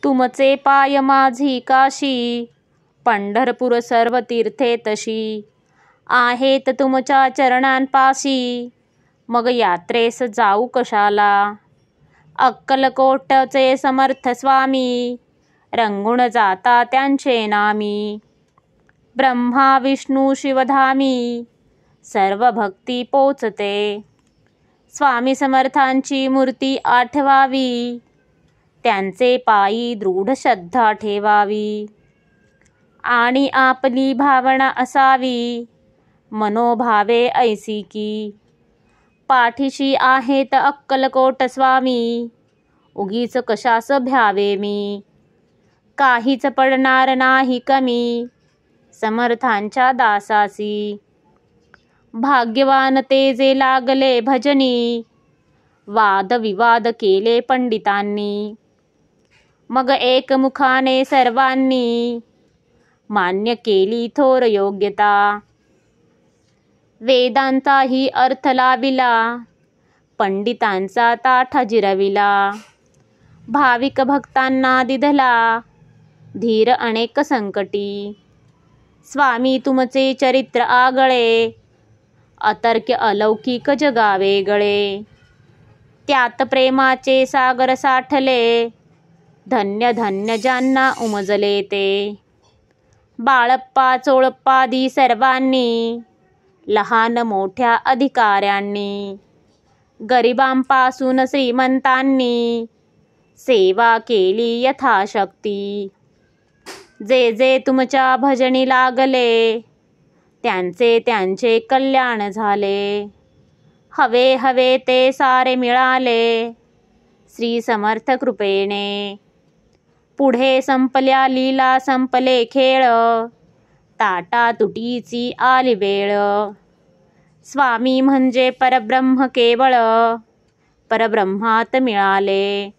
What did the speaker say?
तुमचे पाय माझी काशी, पंढरपूर सर्व तीर्थे तशी. आहेत तुमच्या चरणांपाशी, मग यात्रेस जाऊ कशाला. अक्कलकोटचे समर्थ स्वामी, रंगून जाता त्यांचे नामी. ब्रह्मा विष्णू शिवधामी, सर्व भक्ती पोचते. स्वामी समर्थांची मूर्ती आठवावी, त्यांचे पायी दृढ श्रद्धा ठेवावी. आणि आपली भावना असावी, मनोभावे ऐसी की. पाठीशी आहेत अक्कलकोट स्वामी, उगीच कशास भ्यावे मी. काहीच पडणार नाही कमी, समर्थांच्या दासासी. भाग्यवान ते जे लागले भजनी, वादविवाद केले पंडितांनी. मग एकमुखाने सर्वांनी, मान्य केली थोर योग्यता. वेदांचाही अर्थ लाविला, पंडितांचा ताठा जिरविला. भाविक भक्तांना दिधला, धीर अनेक संकटी. स्वामी तुमचे चरित्र आगळे, अतर्क्य अलौकिक जगावेगळे. त्यात प्रेमाचे सागर साठले, धन्य धन्य ज्यांना उमजले ते. बाळप्पा चोळप्पादी सर्वांनी, लहान मोठ्या अधिकाऱ्यांनी. गरिबांपासून श्रीमंतांनी, सेवा केली यथाशक्ती. जे जे तुमच्या भजनी लागले, त्यांचे त्यांचे कल्याण झाले. हवे हवे ते सारे मिळाले, श्री समर्थ कृपेने. पुढे संपल्या लीला संपले खेळ, ताटा तुटीची आली वेळ. स्वामी म्हणजे परब्रह्म केवळ, परब्रह्मात मिळाले.